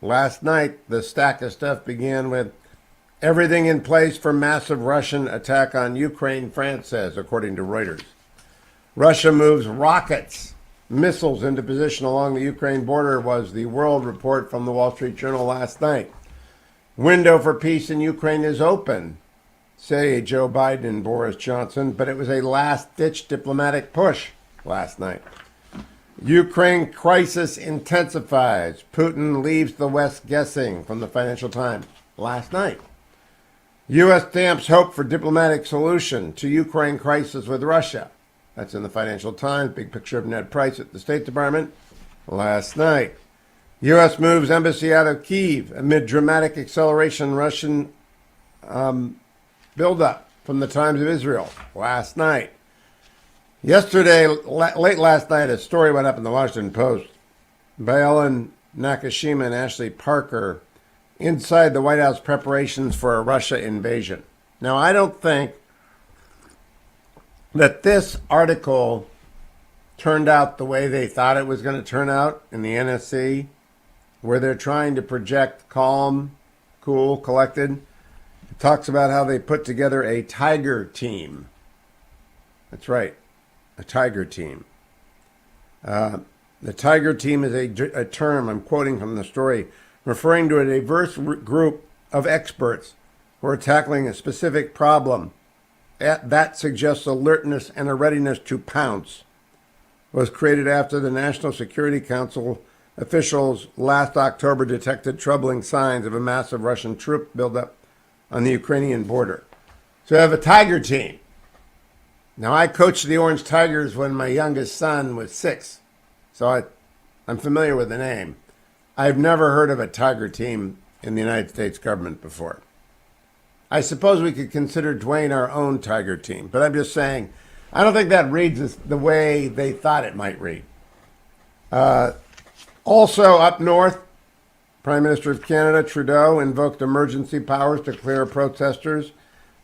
Last night, the stack of stuff began with everything in place for massive Russian attack on Ukraine, France says, according to Reuters. Russia moves rockets, missiles into position along the Ukraine border was the world report from the Wall Street Journal last night. Window for peace in Ukraine is open, say Joe Biden and Boris Johnson, but it was a last-ditch diplomatic push last night. Ukraine crisis intensifies. Putin leaves the West guessing, from the Financial Times last night. U.S. stamps hope for diplomatic solution to Ukraine crisis with Russia. That's in the Financial Times. Big picture of Ned Price at the State Department last night. U.S. moves embassy out of Kyiv amid dramatic acceleration Russian buildup from the Times of Israel last night. Yesterday, late last night, a story went up in the Washington Post by Ellen Nakashima and Ashley Parker inside the White House preparations for a Russia invasion. Now, I don't think that this article turned out the way they thought it was going to turn out in the NSC, where they're trying to project calm, cool, collected. It talks about how they put together a tiger team. That's right, a tiger team. The tiger team is a term, I'm quoting from the story, referring to a diverse group of experts who are tackling a specific problem that suggests alertness and a readiness to pounce. Was created after the National Security Council officials last October detected troubling signs of a massive Russian troop buildup on the Ukrainian border. So you have a tiger team. Now, I coached the Orange Tigers when my youngest son was 6, so I'm familiar with the name. I've never heard of a tiger team in the United States government before. I suppose we could consider Dwayne our own tiger team, but I'm just saying, I don't think that reads the way they thought it might read. Also up north, Prime Minister of Canada, Trudeau, invoked emergency powers to clear protesters.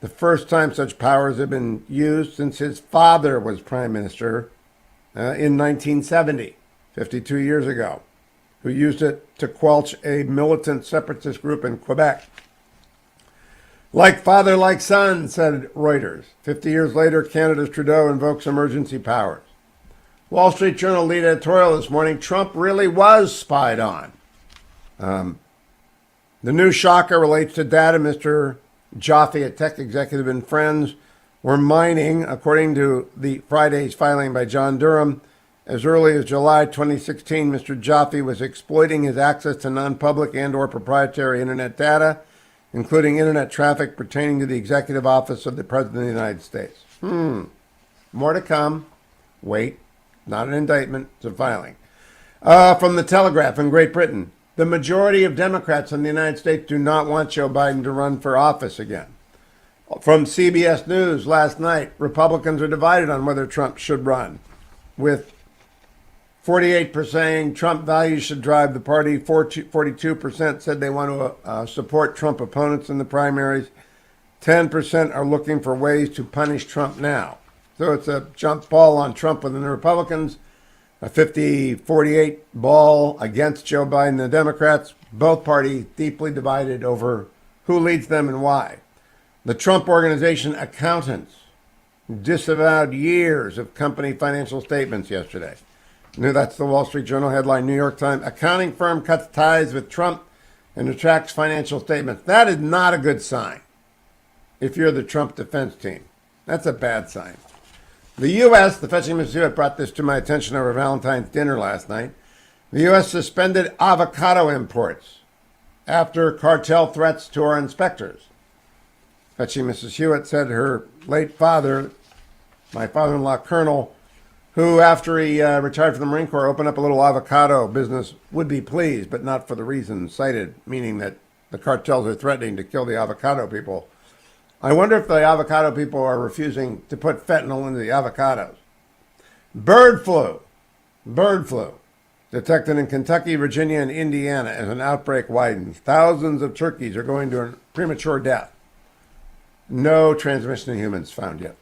The first time such powers have been used since his father was Prime Minister in 1970, 52 years ago, who used it to quench a militant separatist group in Quebec. Like father, like son, said Reuters. 50 years later, Canada's Trudeau invokes emergency powers. Wall Street Journal lead editorial this morning, Trump really was spied on. The new shocker relates to data Mr. Jaffe, a tech executive and friends, were mining, according to the Friday's filing by John Durham. As early as July 2016, Mr. Jaffe was exploiting his access to non-public and or proprietary internet data, including internet traffic pertaining to the executive office of the President of the United States. More to come. Wait. Not an indictment, it's a filing. From the Telegraph in Great Britain, the majority of Democrats in the United States do not want Joe Biden to run for office again. From CBS News last night, Republicans are divided on whether Trump should run, with 48% saying Trump values should drive the party. 42% said they want to support Trump opponents in the primaries. 10% are looking for ways to punish Trump now. So it's a jump ball on Trump within the Republicans, a 50-48 ball against Joe Biden and the Democrats, both parties deeply divided over who leads them and why. The Trump Organization accountants disavowed years of company financial statements yesterday. That's the Wall Street Journal headline. New York Times, accounting firm cuts ties with Trump and retracts financial statements. That is not a good sign if you're the Trump defense team. That's a bad sign. The U.S., the fetching Mrs. Hewitt brought this to my attention over Valentine's dinner last night. The U.S. suspended avocado imports after cartel threats to our inspectors. Fetching Mrs. Hewitt said her late father, my father-in-law, Colonel, who after he retired from the Marine Corps opened up a little avocado business, would be pleased, but not for the reasons cited, meaning that the cartels are threatening to kill the avocado people. I wonder if the avocado people are refusing to put fentanyl into the avocados. Bird flu detected in Kentucky, Virginia, and Indiana as an outbreak widens. Thousands of turkeys are going to a premature death. No transmission to humans found yet.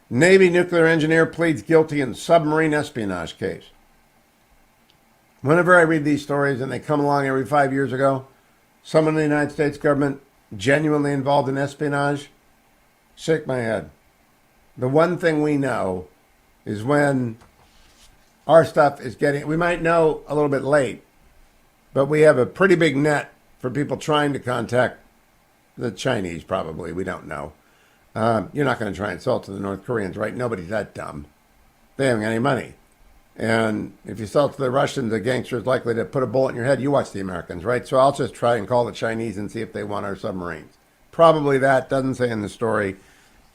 Navy nuclear engineer pleads guilty in submarine espionage case. Whenever I read these stories and they come along every 5 years ago, someone in the United States government genuinely involved in espionage, shake my head. The one thing we know is when our stuff is getting, we might know a little bit late, but we have a pretty big net for people trying to contact the Chinese, probably. We don't know. You're not going to try and sell it to the North Koreans, right? Nobody's that dumb. They haven't got any money. And if you sell it to the Russians, the gangster is likely to put a bullet in your head. You watch the Americans, right? So I'll just try and call the Chinese and see if they want our submarines. Probably that. Doesn't say in the story.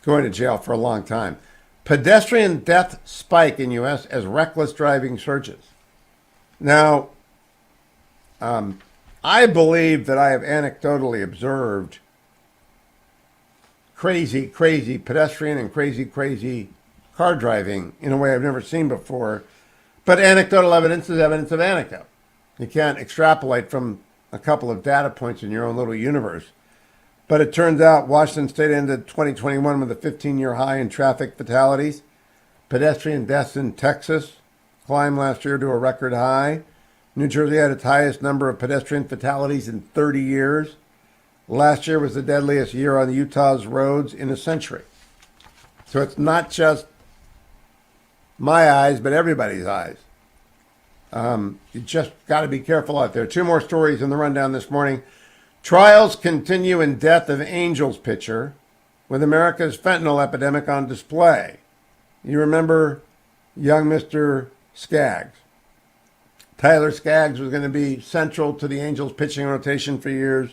Going to jail for a long time. Pedestrian death spike in U.S. as reckless driving surges. Now, I believe that I have anecdotally observed crazy pedestrian and crazy car driving in a way I've never seen before. But anecdotal evidence is evidence of anecdote. You can't extrapolate from a couple of data points in your own little universe. But it turns out Washington State ended 2021 with a 15-year high in traffic fatalities. Pedestrian deaths in Texas climbed last year to a record high. New Jersey had its highest number of pedestrian fatalities in 30 years. Last year was the deadliest year on Utah's roads in a century. So it's not just my eyes, but everybody's eyes. You just got to be careful out there. Two more stories in the rundown this morning. Trials continue in death of Angels pitcher with America's fentanyl epidemic on display. You remember young Mr. Skaggs. Tyler Skaggs was going to be central to the Angels pitching rotation for years.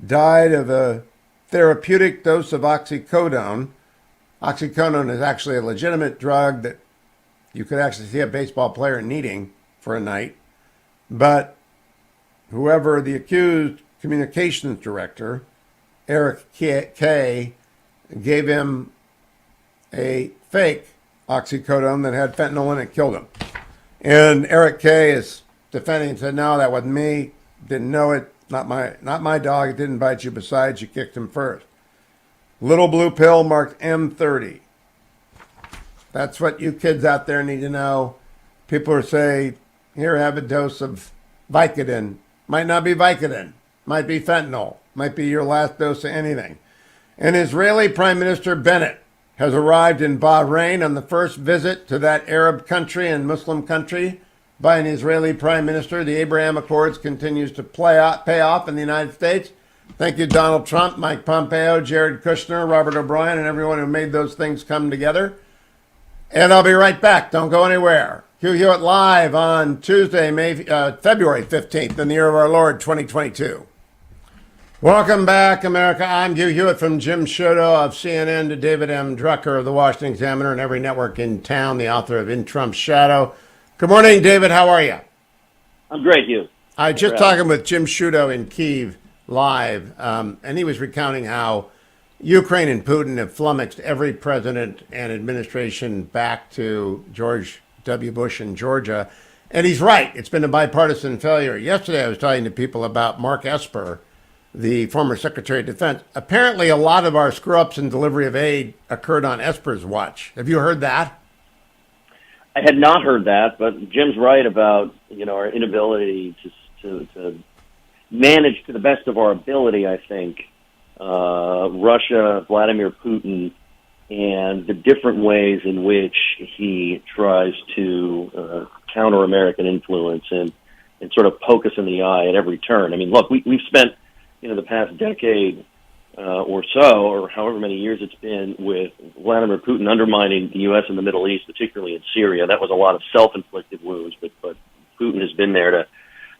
Died of a therapeutic dose of oxycodone. Oxycodone is actually a legitimate drug that you could actually see a baseball player needing for a night. But whoever the accused communications director, Eric K., gave him a fake oxycodone that had fentanyl in it, killed him. And Eric K. is defending and said, no, that wasn't me. Didn't know it. Not my dog. It didn't bite you. Besides, you kicked him first. Little blue pill marked M30. That's what you kids out there need to know. People are saying, here, have a dose of Vicodin. Might not be Vicodin. Might be fentanyl. Might be your last dose of anything. And Israeli Prime Minister Bennett has arrived in Bahrain on the first visit to that Arab country and Muslim country by an Israeli Prime Minister. The Abraham Accords continues to pay off in the United States. Thank you, Donald Trump, Mike Pompeo, Jared Kushner, Robert O'Brien, and everyone who made those things come together. And I'll be right back. Don't go anywhere. Hugh Hewitt live on Tuesday, February 15th in the year of our Lord, 2022. Welcome back, America. I'm Hugh Hewitt from Jim Sciutto of CNN to David M. Drucker of the Washington Examiner and every network in town, the author of In Trump's Shadow. Good morning, David. How are you? I'm great, Hugh. I was just talking with Jim Sciutto in Kyiv live, and he was recounting how Ukraine and Putin have flummoxed every president and administration back to George W. Bush in Georgia. And he's right. It's been a bipartisan failure. Yesterday, I was talking to people about Mark Esper, the former Secretary of Defense. Apparently, a lot of our screw-ups in delivery of aid occurred on Esper's watch. Have you heard that? I had not heard that, but Jim's right about our inability to manage to the best of our ability. I think Russia, Vladimir Putin, and the different ways in which he tries to counter American influence and sort of poke us in the eye at every turn. I mean, look, we've spent the past decade or so, or however many years it's been, with Vladimir Putin undermining the U.S. in the Middle East, particularly in Syria. That was a lot of self-inflicted wounds, but Putin has been there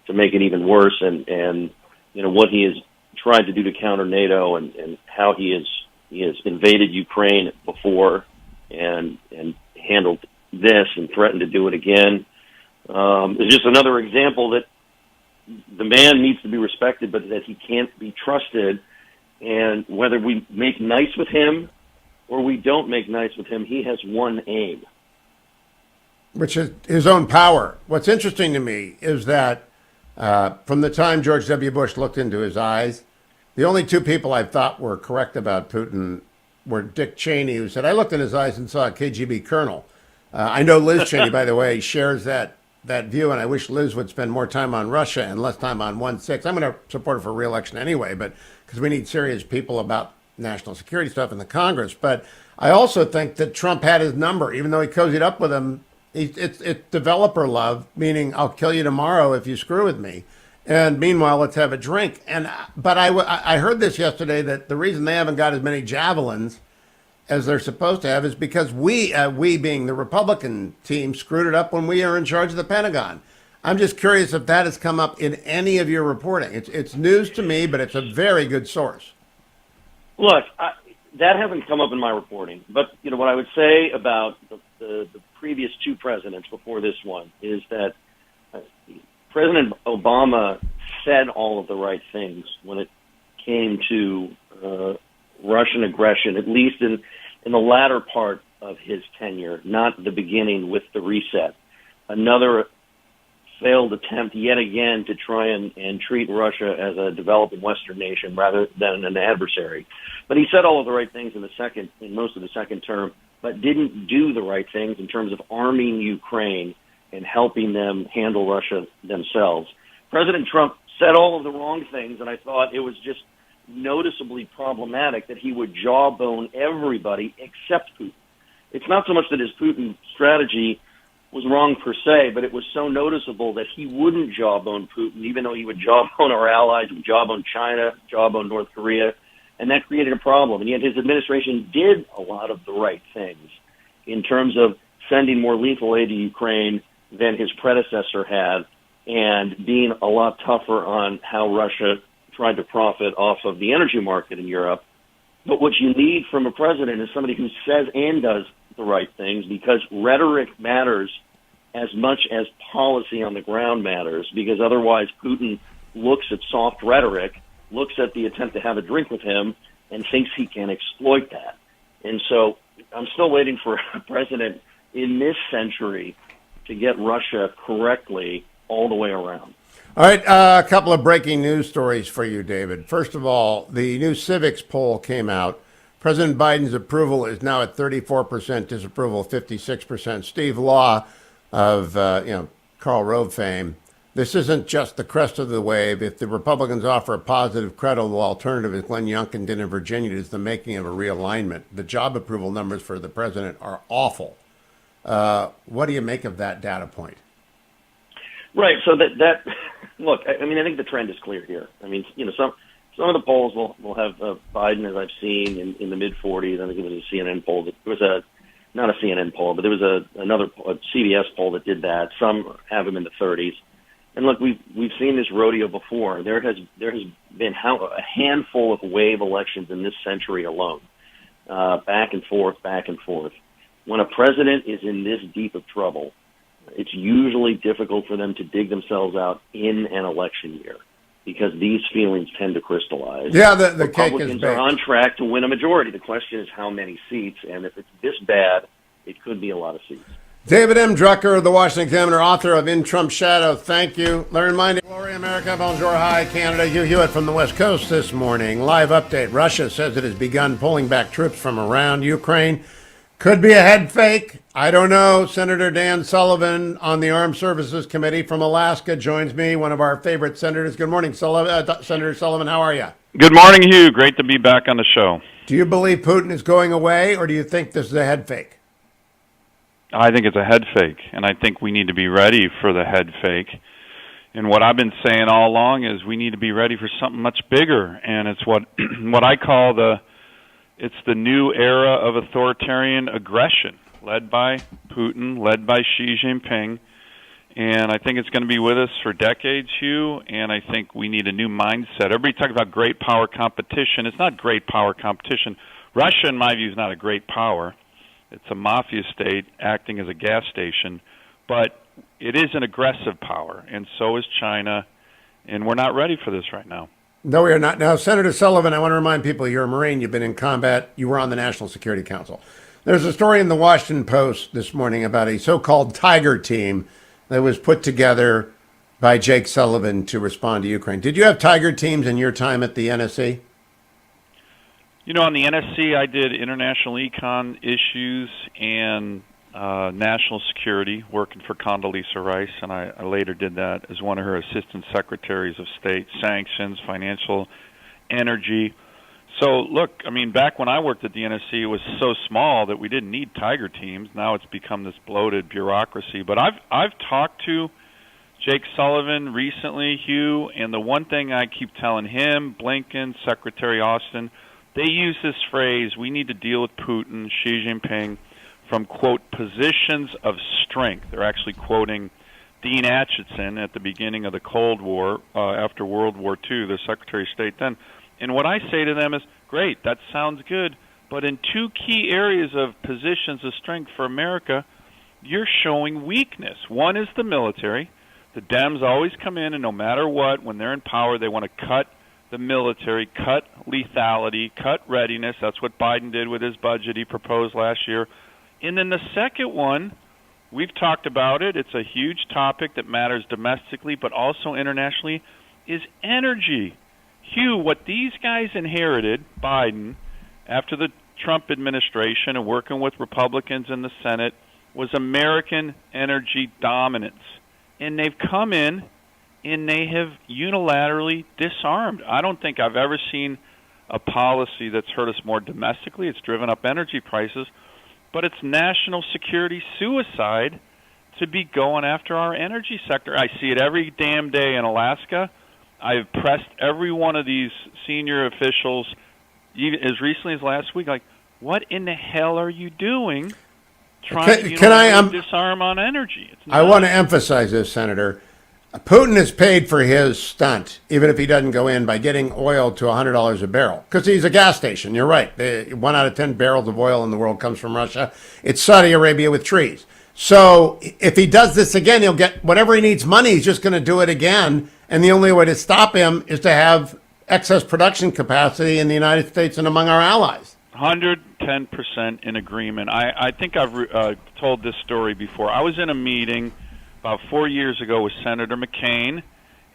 to make it even worse. And what he has tried to do to counter NATO and how he has invaded Ukraine before and handled this and threatened to do it again. Is just another example that the man needs to be respected, but that he can't be trusted. And whether we make nice with him or we don't make nice with him, he has one aim, which is his own power. What's interesting to me is that from the time George W. Bush looked into his eyes, the only two people I thought were correct about Putin were Dick Cheney, who said, I looked in his eyes and saw a KGB colonel. I know Liz Cheney, by the way, shares that that view, and I wish Liz would spend more time on Russia and less time on 1-6. I'm going to support her for re-election anyway, but because we need serious people about national security stuff in the Congress. But I also think that Trump had his number, even though he cozied up with him. It's developer love, meaning I'll kill you tomorrow if you screw with me. And meanwhile, let's have a drink. But I heard this yesterday that the reason they haven't got as many javelins as they're supposed to have is because we being the Republican team, screwed it up when we are in charge of the Pentagon. I'm just curious if that has come up in any of your reporting. It's news to me, but it's a very good source. Look, that hasn't come up in my reporting. But what I would say about the previous two presidents before this one is that President Obama said all of the right things when it came to Russian aggression, at least in the latter part of his tenure, not the beginning with the reset. Another failed attempt yet again to try and treat Russia as a developing Western nation rather than an adversary. But he said all of the right things in most of the second term, but didn't do the right things in terms of arming Ukraine and helping them handle Russia themselves. President Trump said all of the wrong things, and I thought it was just noticeably problematic that he would jawbone everybody except Putin. It's not so much that his Putin strategy was wrong per se, but it was so noticeable that he wouldn't jawbone Putin, even though he would jawbone our allies, would jawbone China, jawbone North Korea, and that created a problem. And yet his administration did a lot of the right things in terms of sending more lethal aid to Ukraine than his predecessor had, and being a lot tougher on how Russia tried to profit off of the energy market in Europe. But what you need from a president is somebody who says and does the right things, because rhetoric matters as much as policy on the ground matters, because otherwise Putin looks at soft rhetoric, looks at the attempt to have a drink with him, and thinks he can exploit that. And so I'm still waiting for a president in this century to get Russia correctly all the way around. All right, a couple of breaking news stories for you, David. First of all, the new civics poll came out. President Biden's approval is now at 34%, disapproval 56%. Steve Law of Karl Rove fame. This isn't just the crest of the wave. If the Republicans offer a positive, credible alternative, as Glenn Youngkin did in Virginia, it is the making of a realignment. The job approval numbers for the president are awful. What do you make of that data point? Right. So that look, I mean, I think the trend is clear here. I mean, some of the polls will have Biden, as I've seen, in the mid 40s. I think it was a CNN poll. It was not a CNN poll, but there was another CBS poll that did that. Some have him in the 30s. And look, we've seen this rodeo before. There has been a handful of wave elections in this century alone, back and forth. When a president is in this deep of trouble, it's usually difficult for them to dig themselves out in an election year, because these feelings tend to crystallize. Yeah, the cake is Republicans baked. are on track to win a majority. The question is how many seats, and if it's this bad, it could be a lot of seats. David M. Drucker, the Washington Examiner, author of In Trump's Shadow. Thank you. Larry Minded, Glory America, Bonjour, Hi, Canada. Hugh Hewitt from the West Coast this morning. Live update. Russia says it has begun pulling back troops from around Ukraine. Could be a head fake. I don't know. Senator Dan Sullivan on the Armed Services Committee from Alaska joins me, one of our favorite senators. Good morning, Senator Sullivan. How are you? Good morning, Hugh. Great to be back on the show. Do you believe Putin is going away, or do you think this is a head fake? I think it's a head fake, and I think we need to be ready for the head fake. And what I've been saying all along is we need to be ready for something much bigger, and it's what I call it's the new era of authoritarian aggression, led by Putin, led by Xi Jinping. And I think it's going to be with us for decades, Hugh, and I think we need a new mindset. Everybody talks about great power competition. It's not great power competition. Russia, in my view, is not a great power. It's a mafia state acting as a gas station, but it is an aggressive power, and so is China, and we're not ready for this right now. No, we are not. Now, Senator Sullivan, I want to remind people you're a Marine, you've been in combat, you were on the National Security Council. There's a story in the Washington Post this morning about a so-called Tiger team that was put together by Jake Sullivan to respond to Ukraine. Did you have Tiger teams in your time at the NSC? You know, on the NSC, I did international econ issues, and national security, working for Condoleezza Rice, and I later did that as one of her assistant secretaries of state, sanctions, financial, energy. So, look, I mean, back when I worked at the NSC, it was so small that we didn't need tiger teams. Now it's become this bloated bureaucracy. But I've talked to Jake Sullivan recently, Hugh, and the one thing I keep telling him, Blinken, Secretary Austin, they use this phrase, we need to deal with Putin, Xi Jinping, from, quote, positions of strength. They're actually quoting Dean Acheson at the beginning of the Cold War, after World War II, the Secretary of State then. And what I say to them is, great, that sounds good, but in two key areas of positions of strength for America, you're showing weakness. One is the military. The Dems always come in, and no matter what, when they're in power, they want to cut the military, cut lethality, cut readiness. That's what Biden did with his budget he proposed last year. And then the second one, we've talked about it, it's a huge topic that matters domestically but also internationally, is energy. Hugh, what these guys inherited, Biden, after the Trump administration and working with Republicans in the Senate, was American energy dominance. And they've come in and they have unilaterally disarmed. I don't think I've ever seen a policy that's hurt us more domestically. It's driven up energy prices. But it's national security suicide to be going after our energy sector. I see it every damn day in Alaska. I've pressed every one of these senior officials, even as recently as last week, like, what in the hell are you doing trying to disarm on energy? I want to emphasize this, Senator. Putin is paid for his stunt, even if he doesn't go in, by getting oil to $100 a barrel. Because he's a gas station. You're right. 1 out of 10 barrels of oil in the world comes from Russia. It's Saudi Arabia with trees. So if he does this again, he'll get whatever he needs money. He's just going to do it again. And the only way to stop him is to have excess production capacity in the United States and among our allies. 110% in agreement. I think I've told this story before. I was in a meeting about 4 years ago with Senator McCain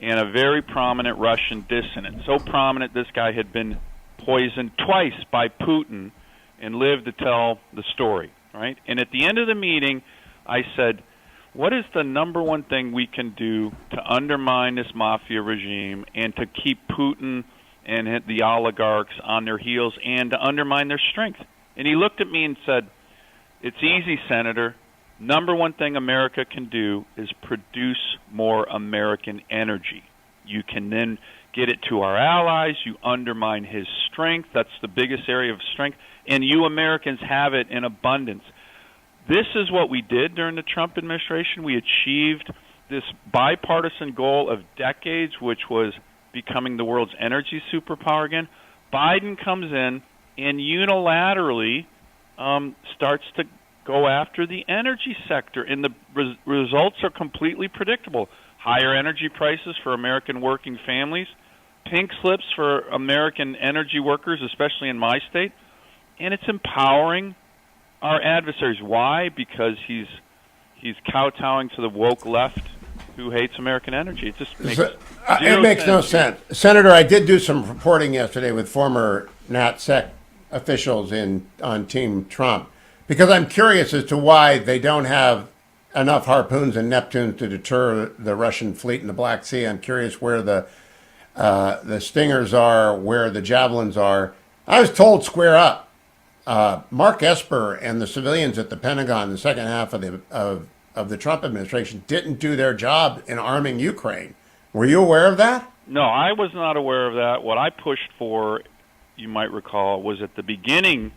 and a very prominent Russian dissident. So prominent, this guy had been poisoned twice by Putin and lived to tell the story, right? And at the end of the meeting, I said, what is the number one thing we can do to undermine this mafia regime and to keep Putin and the oligarchs on their heels and to undermine their strength? And he looked at me and said, it's easy, Senator. Number one thing America can do is produce more American energy. You can then get it to our allies. You undermine his strength. That's the biggest area of strength. And you Americans have it in abundance. This is what we did during the Trump administration. We achieved this bipartisan goal of decades, which was becoming the world's energy superpower again. Biden comes in and unilaterally starts to go after the energy sector, and the results are completely predictable. Higher energy prices for American working families, pink slips for American energy workers, especially in my state, and it's empowering our adversaries. Why? Because he's kowtowing to the woke left who hates American energy. It just makes it makes no sense. Senator, I did do some reporting yesterday with former NatSec officials on Team Trump, because I'm curious as to why they don't have enough harpoons and Neptunes to deter the Russian fleet in the Black Sea. I'm curious where the Stingers are, where the Javelins are. I was told square up. Mark Esper and the civilians at the Pentagon in the second half of the Trump administration didn't do their job in arming Ukraine. Were you aware of that? No, I was not aware of that. What I pushed for, you might recall, was at the beginning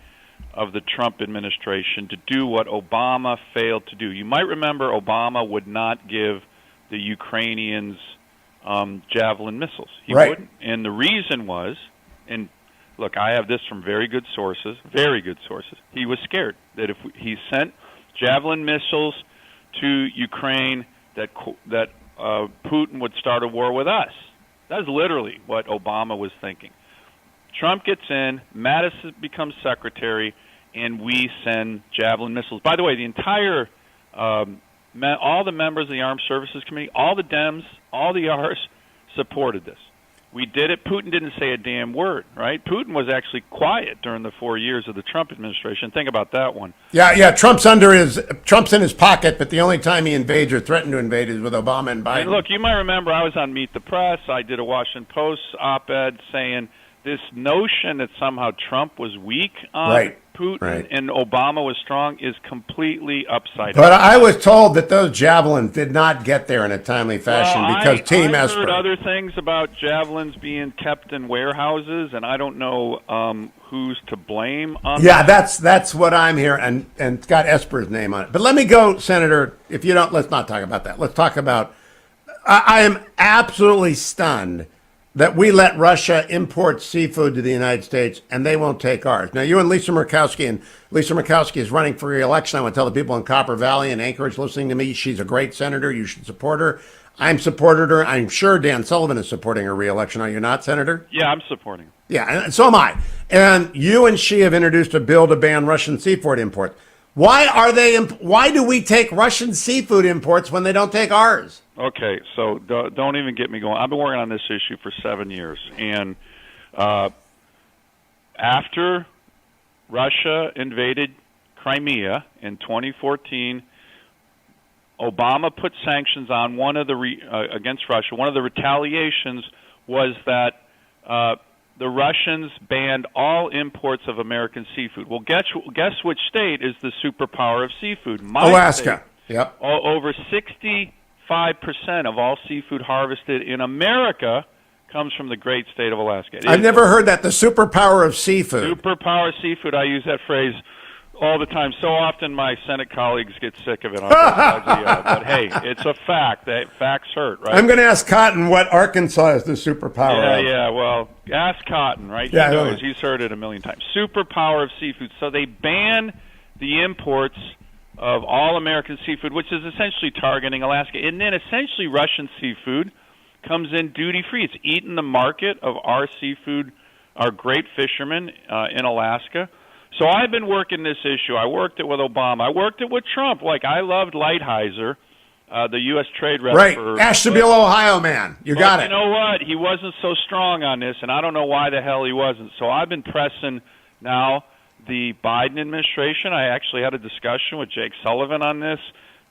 of the Trump administration to do what Obama failed to do. You might remember Obama would not give the Ukrainians Javelin missiles. He wouldn't. And the reason was, and look, I have this from very good sources, he was scared that if he sent Javelin missiles to Ukraine, that Putin would start a war with us. That is literally what Obama was thinking. Trump gets in, Mattis becomes secretary, and we send Javelin missiles. By the way, the entire, all the members of the Armed Services Committee, all the Dems, all the R's supported this. We did it. Putin didn't say a damn word, right? Putin was actually quiet during the 4 years of the Trump administration. Think about that one. Yeah. Trump's in his pocket, but the only time he invades or threatened to invade is with Obama and Biden. And look, you might remember I was on Meet the Press. I did a Washington Post op-ed saying this notion that somehow Trump was weak on Putin and Obama was strong is completely upside down. But I was told that those javelins did not get there in a timely fashion because Team I've Esper. heard other things about javelins being kept in warehouses, and I don't know who's to blame on Yeah, that's what I'm hearing, and it's got Esper's name on it. But let me go, Senator, if you don't, let's not talk about that. Let's talk about, I am absolutely stunned that we let Russia import seafood to the United States and they won't take ours. Now, you and Lisa Murkowski is running for re-election. I want to tell the people in Copper Valley and Anchorage listening to me, she's a great senator. You should support her. I'm supported her. I'm sure Dan Sullivan is supporting her re-election. Are you not, Senator? Yeah, I'm supporting her. Yeah, and so am I. And you and she have introduced a bill to ban Russian seafood imports. Why do we take Russian seafood imports when they don't take ours? Okay, so don't even get me going. I've been working on this issue for 7 years, and after Russia invaded Crimea in 2014, Obama put sanctions on one of the against Russia. One of the retaliations was that the Russians banned all imports of American seafood. Well, guess which state is the superpower of seafood? Alaska. State. Yep. Over 65% of all seafood harvested in America comes from the great state of Alaska. I've never heard that, the superpower of seafood. Superpower of seafood. I use that phrase all the time. So often my Senate colleagues get sick of it. But hey, it's a fact. Facts hurt, right? I'm going to ask Cotton what Arkansas is the superpower of. Yeah. Well, ask Cotton, right? Yeah, he knows. He's heard it a million times. Superpower of seafood. So they ban the imports of all American seafood, which is essentially targeting Alaska. And then essentially Russian seafood comes in duty-free. It's eaten the market of our seafood, our great fishermen in Alaska. So I've been working this issue. I worked it with Obama. I worked it with Trump. Like, I loved Lighthizer, the U.S. trade rep. Right, Ashtabula, Ohio man. You got it. You know what? He wasn't so strong on this, and I don't know why the hell he wasn't. So I've been pressing now the Biden administration. I actually had a discussion with Jake Sullivan on this,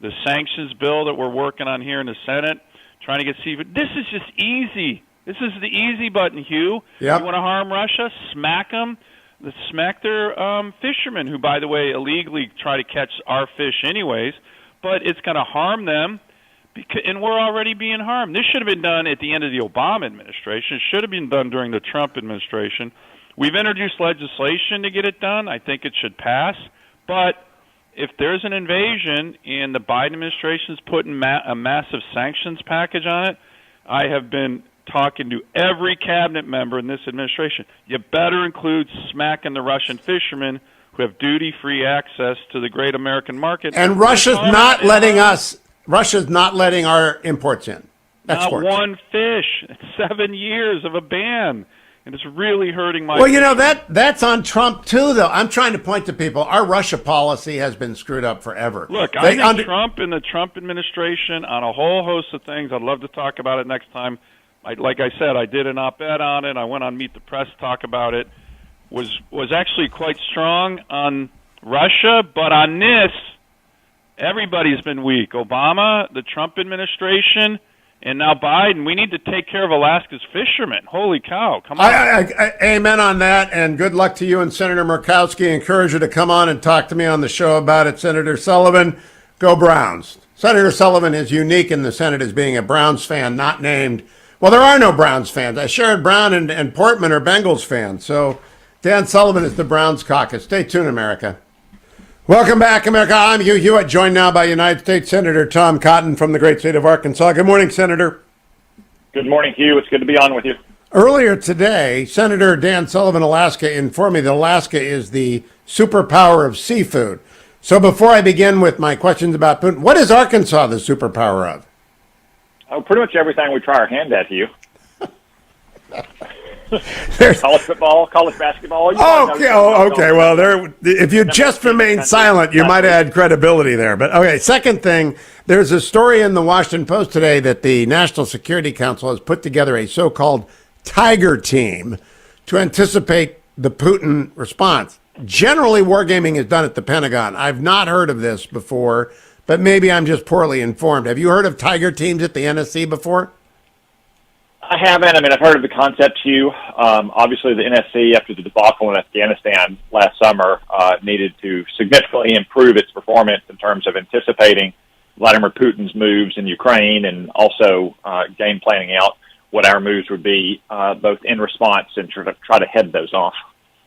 the sanctions bill that we're working on here in the Senate, trying to get seafood. This is just easy. This is the easy button, Hugh. Yep. You want to harm Russia? Smack them. Smack their fishermen, who, by the way, illegally try to catch our fish anyways, but it's going to harm them, and we're already being harmed. This should have been done at the end of the Obama administration. It should have been done during the Trump administration. We've introduced legislation to get it done. I think it should pass. But if there's an invasion and the Biden administration is putting a massive sanctions package on it, I have been talking to every cabinet member in this administration. You better include smacking the Russian fishermen who have duty-free access to the great American market. And Russia's not letting our imports in. Not one fish. 7 years of a ban. And it's really hurting my... Well, you know, that's on Trump, too, though. I'm trying to point to people. Our Russia policy has been screwed up forever. Look, I think Trump and the Trump administration on a whole host of things, I'd love to talk about it next time. Like I said, I did an op-ed on it. I went on Meet the Press to talk about it. Was actually quite strong on Russia, but on this, everybody's been weak. Obama, the Trump administration, and now Biden. We need to take care of Alaska's fishermen. Holy cow! Come on. I amen on that, and good luck to you and Senator Murkowski. I encourage you to come on and talk to me on the show about it. Senator Sullivan, go Browns. Senator Sullivan is unique in the Senate as being a Browns fan, not named. Well, there are no Browns fans. Sherrod Brown and Portman are Bengals fans. So Dan Sullivan is the Browns caucus. Stay tuned, America. Welcome back, America. I'm Hugh Hewitt, joined now by United States Senator Tom Cotton from the great state of Arkansas. Good morning, Senator. Good morning, Hugh. It's good to be on with you. Earlier today, Senator Dan Sullivan, Alaska, informed me that Alaska is the superpower of seafood. So before I begin with my questions about Putin, what is Arkansas the superpower of? Oh, pretty much everything we try our hand at, Hugh. College football, college basketball. Okay. Well, if you just remained silent, you might have had credibility there. But okay, second thing, there's a story in the Washington Post today that the National Security Council has put together a so-called Tiger Team to anticipate the Putin response. Generally, wargaming is done at the Pentagon. I've not heard of this before, but maybe I'm just poorly informed. Have you heard of Tiger Teams at the NSC before? I haven't. I mean, I've heard of the concept, Hugh. Obviously, the NSC, after the debacle in Afghanistan last summer, needed to significantly improve its performance in terms of anticipating Vladimir Putin's moves in Ukraine and also game planning out what our moves would be, both in response and try to head those off.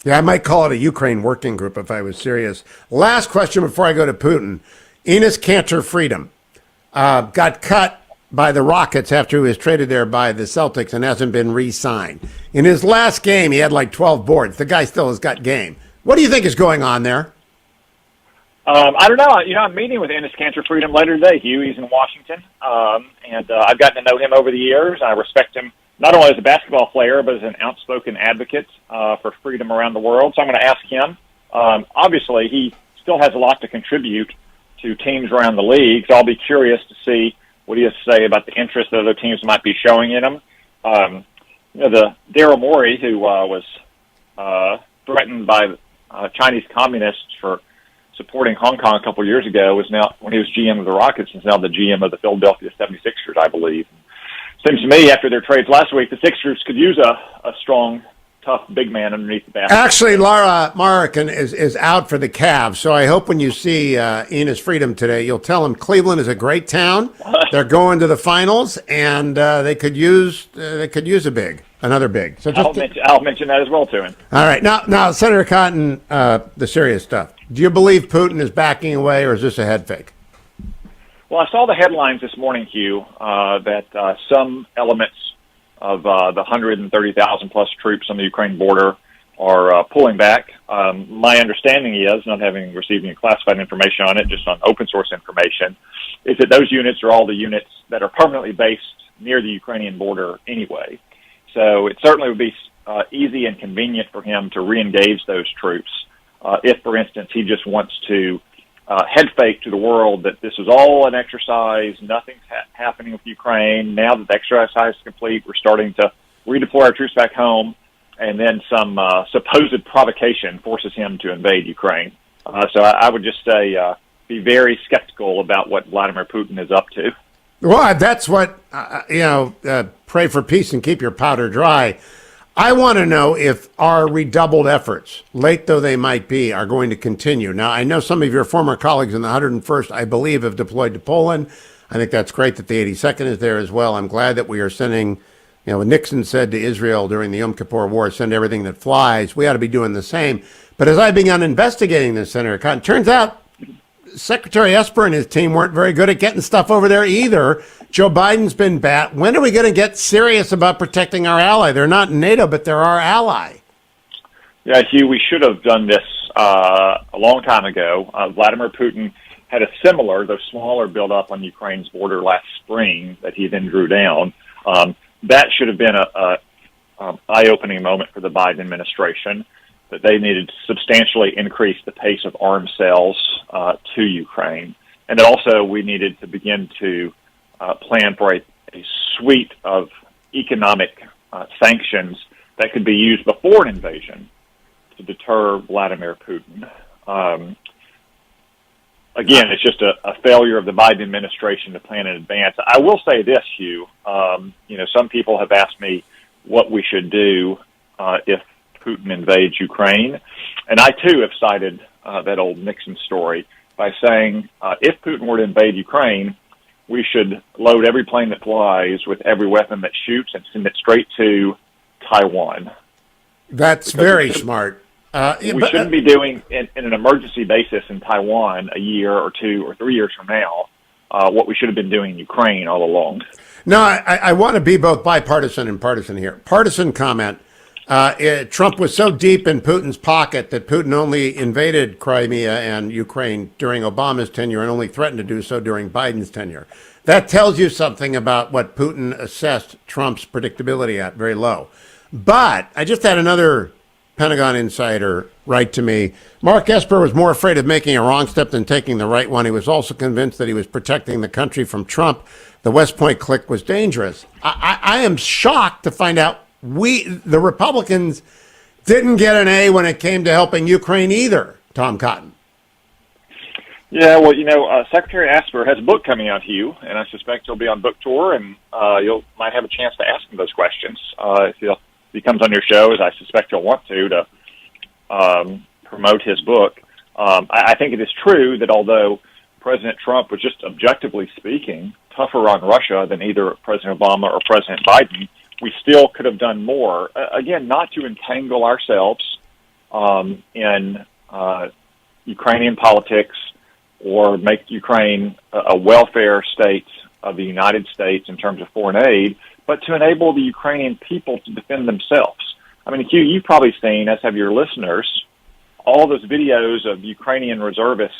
Yeah, I might call it a Ukraine working group if I was serious. Last question before I go to Putin. Enes Kanter Freedom got cut by the Rockets after he was traded there by the Celtics and hasn't been re-signed. In his last game, he had like 12 boards. The guy still has got game. What do you think is going on there? I don't know. I'm meeting with Enes Kanter Freedom later today, Hugh. He's in Washington, and I've gotten to know him over the years. I respect him not only as a basketball player, but as an outspoken advocate for freedom around the world. So I'm going to ask him. Obviously, he still has a lot to contribute to teams around the league, so I'll be curious to see what he has to say about the interest that other teams might be showing in him. The Daryl Morey, who was threatened by Chinese communists for supporting Hong Kong a couple of years ago, was now, when he was GM of the Rockets, is now the GM of the Philadelphia 76ers, I believe. Seems to me, after their trades last week, the Sixers could use a strong, tough big man underneath the basket. Actually, Lara Markin is out for the Cavs, so I hope when you see Enes Freedom today, you'll tell him Cleveland is a great town. They're going to the finals, and they could use another big. So I'll mention that as well to him. All right, now Senator Cotton, the serious stuff. Do you believe Putin is backing away, or is this a head fake? Well, I saw the headlines this morning, Hugh, that some elements of the 130,000 plus troops on the Ukraine border are pulling back. My understanding is, not having received any classified information on it, just on open source information, is that those units are all the units that are permanently based near the Ukrainian border anyway. So it certainly would be easy and convenient for him to re-engage those troops if, for instance, he just wants to head fake to the world that this is all an exercise, nothing's happening with Ukraine. Now that the exercise is complete, we're starting to redeploy our troops back home, and then some supposed provocation forces him to invade Ukraine. So I would just say be very skeptical about what Vladimir Putin is up to. Well, that's what, pray for peace and keep your powder dry. I want to know if our redoubled efforts, late though they might be, are going to continue. Now, I know some of your former colleagues in the 101st, I believe, have deployed to Poland. I think that's great that the 82nd is there as well. I'm glad that we are sending, what Nixon said to Israel during the Yom Kippur War, send everything that flies. We ought to be doing the same. But as I began investigating this, Senator Cotton, turns out Secretary Esper and his team weren't very good at getting stuff over there either. Joe Biden's been bad. When are we going to get serious about protecting our ally? They're not in NATO, but they're our ally. Yeah, Hugh, we should have done this a long time ago. Vladimir Putin had a similar, though smaller, buildup on Ukraine's border last spring that he then drew down. That should have been an eye-opening moment for the Biden administration, that they needed to substantially increase the pace of arms sales to Ukraine. And that also we needed to begin to plan for a suite of economic sanctions that could be used before an invasion to deter Vladimir Putin. Again, it's just a failure of the Biden administration to plan in advance. I will say this, Hugh. Some people have asked me what we should do if Putin invades Ukraine. And I, too, have cited that old Nixon story by saying if Putin were to invade Ukraine, we should load every plane that flies with every weapon that shoots and send it straight to Taiwan. That's very smart. We shouldn't be doing, in an emergency basis in Taiwan a year or 2 or 3 years from now, what we should have been doing in Ukraine all along. No, I want to be both bipartisan and partisan here. Partisan comment. Trump was so deep in Putin's pocket that Putin only invaded Crimea and Ukraine during Obama's tenure and only threatened to do so during Biden's tenure. That tells you something about what Putin assessed Trump's predictability at, very low. But I just had another Pentagon insider write to me. Mark Esper was more afraid of making a wrong step than taking the right one. He was also convinced that he was protecting the country from Trump. The West Point clique was dangerous. I am shocked to find out the Republicans didn't get an A when it came to helping Ukraine either, Tom Cotton. Yeah, well, Secretary Asper has a book coming out, Hugh, and I suspect he'll be on book tour, and you might have a chance to ask him those questions if he comes on your show, as I suspect he'll want to promote his book. I think it is true that although President Trump was just objectively speaking tougher on Russia than either President Obama or President Biden, we still could have done more. Again, not to entangle ourselves in Ukrainian politics or make Ukraine a welfare state of the United States in terms of foreign aid, but to enable the Ukrainian people to defend themselves. I mean, Hugh, you've probably seen, as have your listeners, all those videos of Ukrainian reservists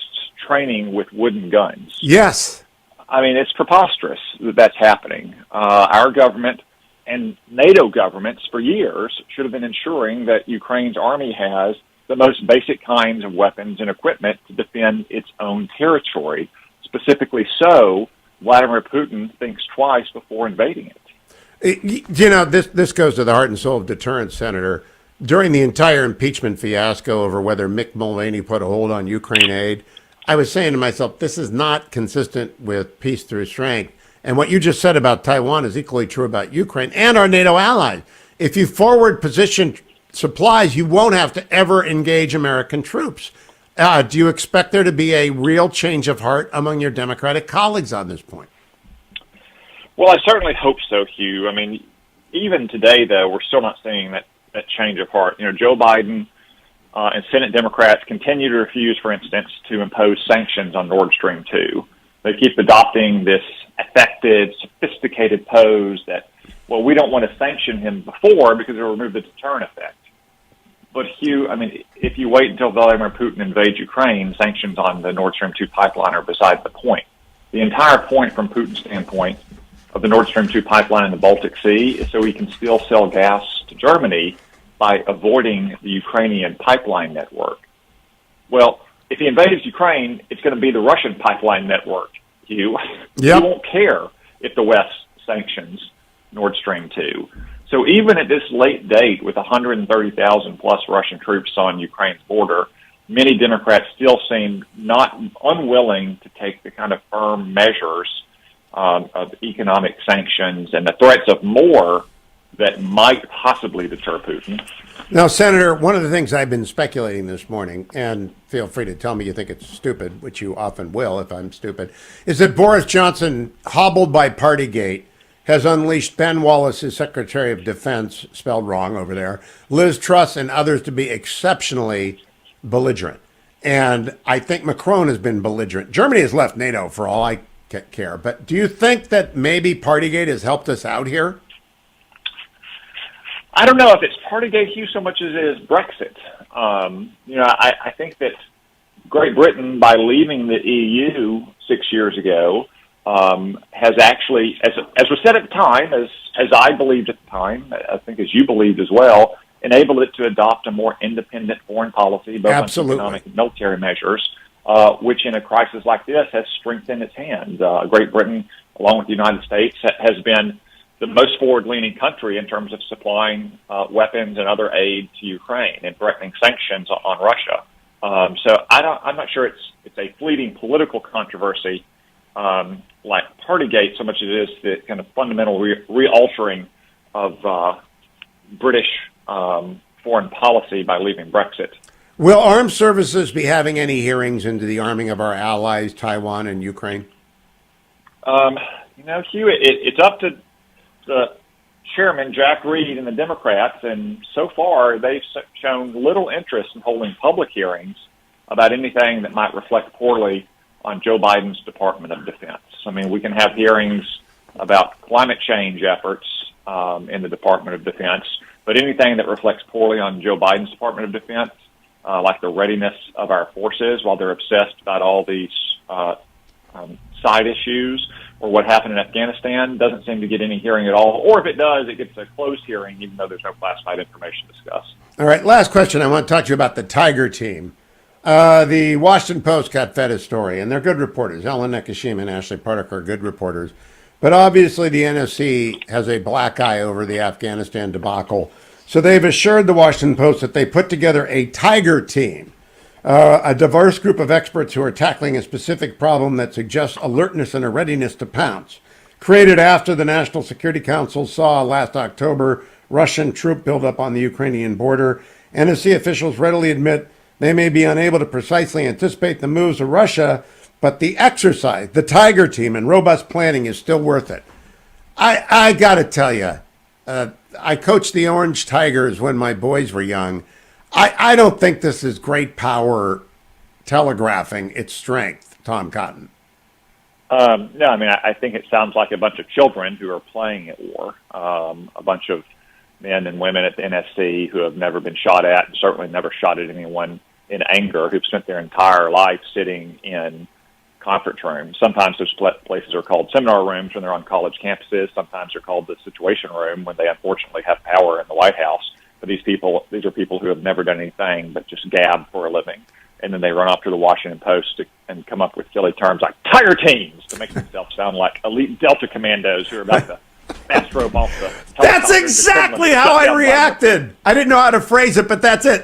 training with wooden guns. Yes. I mean, it's preposterous that that's happening. Our government and NATO governments for years should have been ensuring that Ukraine's army has the most basic kinds of weapons and equipment to defend its own territory. Specifically so, Vladimir Putin thinks twice before invading it. This goes to the heart and soul of deterrence, Senator. During the entire impeachment fiasco over whether Mick Mulvaney put a hold on Ukraine aid, I was saying to myself, this is not consistent with peace through strength. And what you just said about Taiwan is equally true about Ukraine and our NATO allies. If you forward position supplies, you won't have to ever engage American troops. Do you expect there to be a real change of heart among your Democratic colleagues on this point? Well, I certainly hope so, Hugh. I mean, even today, though, we're still not seeing that change of heart. Joe Biden and Senate Democrats continue to refuse, for instance, to impose sanctions on Nord Stream 2. They keep adopting this affected, sophisticated pose that, well, we don't want to sanction him before because it'll remove the deterrent effect. But, Hugh, I mean, if you wait until Vladimir Putin invades Ukraine, sanctions on the Nord Stream 2 pipeline are beside the point. The entire point from Putin's standpoint of the Nord Stream 2 pipeline in the Baltic Sea is so he can still sell gas to Germany by avoiding the Ukrainian pipeline network. Well, if he invades Ukraine, it's going to be the Russian pipeline network, Hugh. Yep. He won't care if the West sanctions Nord Stream 2. So even at this late date, with 130,000 plus Russian troops on Ukraine's border, many Democrats still seem not unwilling to take the kind of firm measures of economic sanctions and the threats of more that might possibly deter Putin. Now, Senator, one of the things I've been speculating this morning, and feel free to tell me you think it's stupid, which you often will if I'm stupid, is that Boris Johnson, hobbled by Partygate, has unleashed Ben Wallace, his Secretary of Defense, spelled wrong over there, Liz Truss, and others to be exceptionally belligerent. And I think Macron has been belligerent. Germany has left NATO for all I care. But do you think that maybe Partygate has helped us out here? I don't know if it's Partygate, Hugh, so much as it is Brexit. I think that Great Britain, by leaving the EU 6 years ago, has actually, as was said at the time, as I believed at the time, I think as you believed as well, enabled it to adopt a more independent foreign policy, both Absolutely. on economic and military measures, which in a crisis like this has strengthened its hand. Great Britain, along with the United States, has been the most forward-leaning country in terms of supplying weapons and other aid to Ukraine and threatening sanctions on Russia. So I'm not sure it's a fleeting political controversy like Partygate so much as it is the kind of fundamental re-altering of British foreign policy by leaving Brexit. Will armed services be having any hearings into the arming of our allies, Taiwan and Ukraine? Hugh, it's up to the chairman, Jack Reed, and the Democrats, and so far they've shown little interest in holding public hearings about anything that might reflect poorly on Joe Biden's Department of Defense. I mean, we can have hearings about climate change efforts in the Department of Defense, but anything that reflects poorly on Joe Biden's Department of Defense, like the readiness of our forces, while they're obsessed about all these side issues, or what happened in Afghanistan, doesn't seem to get any hearing at all. Or if it does, it gets a closed hearing, even though there's no classified information discussed. All right, last question. I want to talk to you about the Tiger team. The Washington Post got fed a story, and they're good reporters. Ellen Nakashima and Ashley Partaker are good reporters. But obviously the NSC has a black eye over the Afghanistan debacle. So they've assured the Washington Post that they put together a tiger team, a diverse group of experts who are tackling a specific problem that suggests alertness and a readiness to pounce. Created after the National Security Council saw last October Russian troop buildup on the Ukrainian border, NSC officials readily admit they may be unable to precisely anticipate the moves of Russia, but the exercise, the tiger team, and robust planning is still worth it. I got to tell you, I coached the Orange Tigers when my boys were young. I don't think this is great power telegraphing its strength, Tom Cotton. No, I mean, I think it sounds like a bunch of children who are playing at war, a bunch of men and women at the NSC who have never been shot at and certainly never shot at anyone in anger, who've spent their entire life sitting in conference rooms. Sometimes those places are called seminar rooms when they're on college campuses. Sometimes they're called the Situation Room when they unfortunately have power in the White House. But these are people who have never done anything but just gab for a living. And then they run off to the Washington Post and come up with silly terms like tiger teams to make themselves sound like elite Delta commandos who are about to bathrobe off the helicopter. That's exactly how I reacted. I didn't know how to phrase it, but that's it.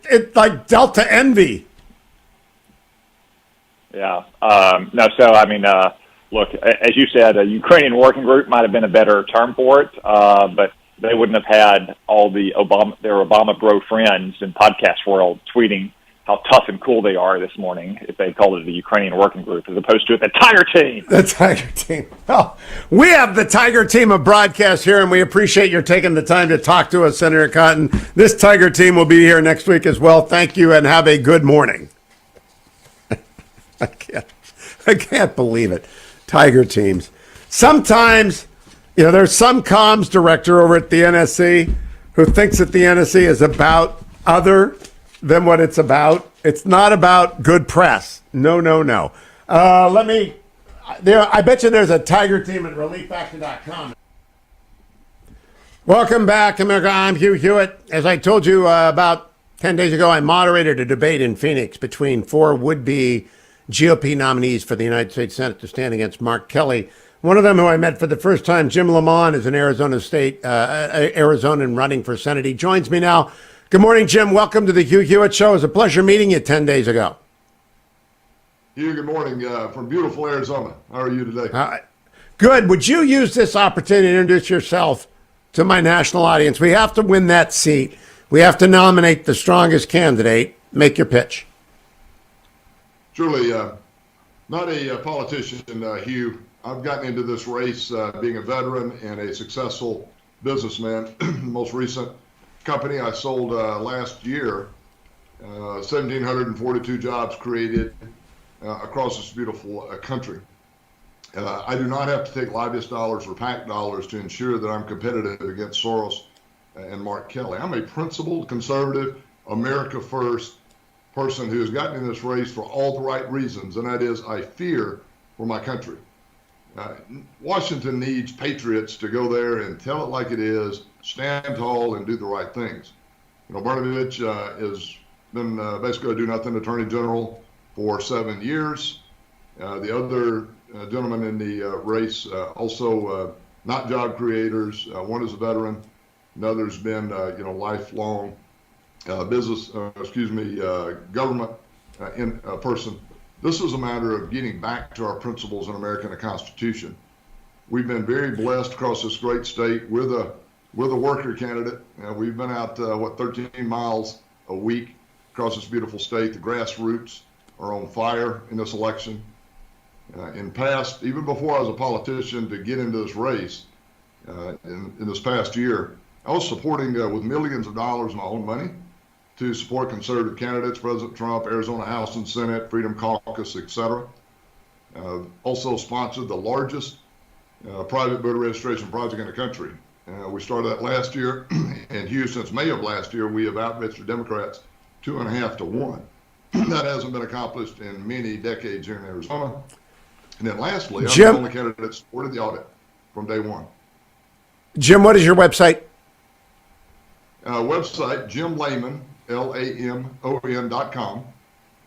It's like Delta envy. Yeah. No, so, I mean, look, as you said, a Ukrainian working group might have been a better term for it, but they wouldn't have had all their Obama bro friends in podcast world tweeting how tough and cool they are this morning if they called it the Ukrainian working group as opposed to the Tiger Team. The Tiger Team. Well, we have the Tiger Team of broadcast here, and we appreciate your taking the time to talk to us, Senator Cotton. This Tiger Team will be here next week as well. Thank you, and have a good morning. I can't believe it. Tiger teams. Sometimes, there's some comms director over at the NSC who thinks that the NSC is about other than what it's about. It's not about good press. No. I bet you there's a Tiger Team at relieffactor.com. Welcome back, America. I'm Hugh Hewitt. As I told you about 10 days ago, I moderated a debate in Phoenix between four would-be GOP nominees for the United States Senate to stand against Mark Kelly. One of them, who I met for the first time, Jim Lamon, is an Arizonan running for Senate. He joins me now. Good morning, Jim. Welcome to the Hugh Hewitt Show. It was a pleasure meeting you 10 days ago. Hugh, good morning from beautiful Arizona. How are you today? Good. Would you use this opportunity to introduce yourself to my national audience? We have to win that seat. We have to nominate the strongest candidate. Make your pitch. Surely not a politician, Hugh. I've gotten into this race being a veteran and a successful businessman. Most recent company I sold last year, 1,742 jobs created across this beautiful country. I do not have to take lobbyist dollars or PAC dollars to ensure that I'm competitive against Soros and Mark Kelly. I'm a principled, conservative, America first person who has gotten in this race for all the right reasons, and that is I fear for my country. Washington needs patriots to go there and tell it like it is, stand tall, and do the right things. Brnovich has been basically a do-nothing attorney general for 7 years. The other gentleman in the race also not job creators. One is a veteran. Another's been lifelong government in person. This is a matter of getting back to our principles in America and the Constitution. We've been very blessed across this great state. We're the worker candidate. We've been out 13 miles a week across this beautiful state. The grassroots are on fire in this election. In past, even before I was a politician, to get into this race in this past year, I was supporting with millions of dollars of my own money to support conservative candidates, President Trump, Arizona House and Senate, Freedom Caucus, etc. Also sponsored the largest private voter registration project in the country. We started that last year, and Hugh, since May of last year, we have outmatched the Democrats 2.5 to 1. That hasn't been accomplished in many decades here in Arizona. And then lastly, I'm the only candidate that supported the audit from day one. Jim, what is your website? Website, Jim Lamon, LAMON.com.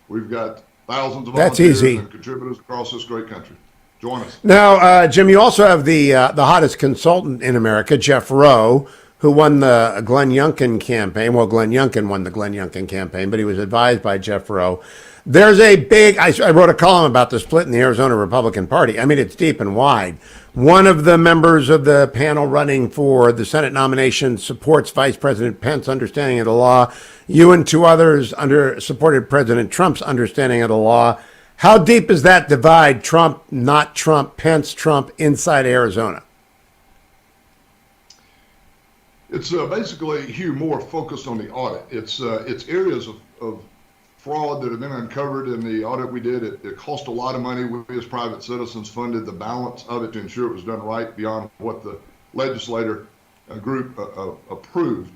We've got thousands of volunteers and contributors across this great country. Join us. Now, Jim, you also have the hottest consultant in America, Jeff Rowe, who won the Glenn Youngkin campaign. Well, Glenn Youngkin won the Glenn Youngkin campaign, but he was advised by Jeff Rowe. There's a big, I wrote a column about the split in the Arizona Republican Party. I mean, it's deep and wide. One of the members of the panel running for the Senate nomination supports Vice President Pence's understanding of the law. You and two others supported President Trump's understanding of the law. How deep is that divide, Trump, not Trump, Pence, Trump, inside Arizona? It's basically, Hugh, more focused on the audit. It's areas of fraud that have been uncovered in the audit we did. It cost a lot of money. We as private citizens funded the balance of it to ensure it was done right beyond what the legislator group approved.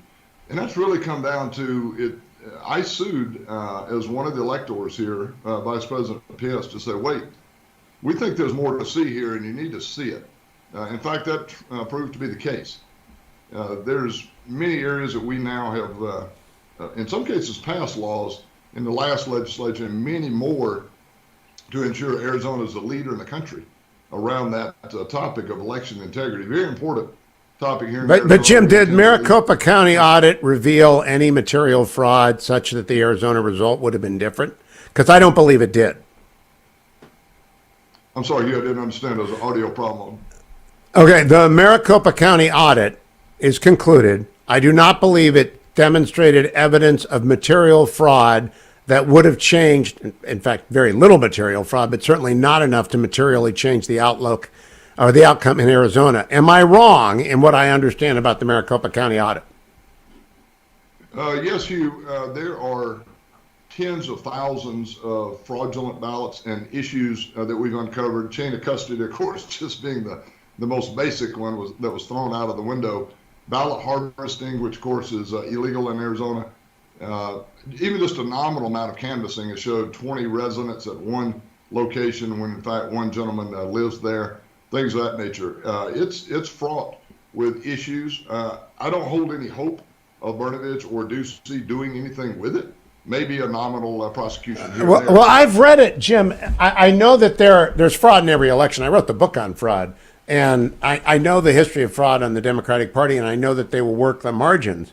And that's really come down to it. I sued as one of the electors here, Vice President Pence, to say, wait, we think there's more to see here and you need to see it. In fact, that proved to be the case. There's many areas that we now have, in some cases, passed laws in the last legislature and many more to ensure Arizona is the leader in the country around that topic of election integrity. Very important topic here. But Jim, did Maricopa County audit reveal any material fraud such that the Arizona result would have been different? Because I don't believe it did. I'm sorry, I didn't understand. There's an audio problem. Okay, the Maricopa County audit is concluded. I do not believe it demonstrated evidence of material fraud that would have changed, in fact, very little material fraud, but certainly not enough to materially change the outlook or the outcome in Arizona. Am I wrong in what I understand about the Maricopa County audit? Yes, Hugh, there are tens of thousands of fraudulent ballots and issues that we've uncovered. Chain of custody, of course, just being the most basic one that was thrown out of the window. Ballot harvesting, which of course is illegal in Arizona. Even just a nominal amount of canvassing has showed 20 residents at one location when in fact one gentleman lives there. Things of that nature. It's fraught with issues. I don't hold any hope of Brnovich or Ducey doing anything with it. Maybe a nominal prosecution here. Well, I've read it, Jim. I know that there's fraud in every election. I wrote the book on fraud. And I know the history of fraud on the Democratic Party, and I know that they will work the margins.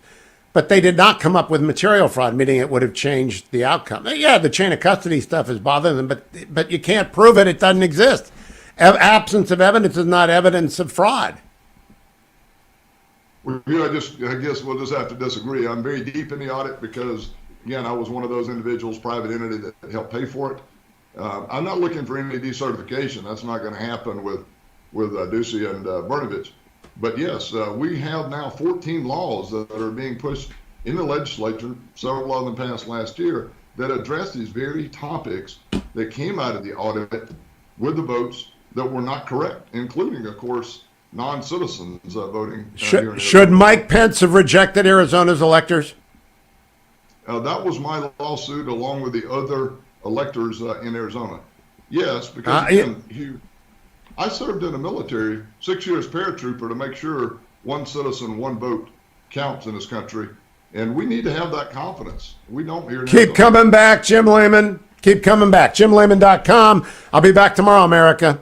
But they did not come up with material fraud, meaning it would have changed the outcome. Yeah, the chain of custody stuff is bothering them, but you can't prove it. It doesn't exist. Absence of evidence is not evidence of fraud. Well, I guess we'll just have to disagree. I'm very deep in the audit because, again, I was one of those individuals, private entity, that helped pay for it. I'm not looking for any decertification. That's not going to happen with Ducey and Brnovich. But yes, we have now 14 laws that are being pushed in the legislature, several of them passed last year, that address these very topics that came out of the audit with the votes that were not correct, including, of course, non-citizens voting. Should Mike Pence have rejected Arizona's electors? That was my lawsuit along with the other electors in Arizona. Yes, because again, I served in the military, 6 years paratrooper, to make sure one citizen, one vote counts in this country. And we need to have that confidence. We don't hear. Keep coming back, Jim Lamon. Keep coming back. JimLamon.com. I'll be back tomorrow, America.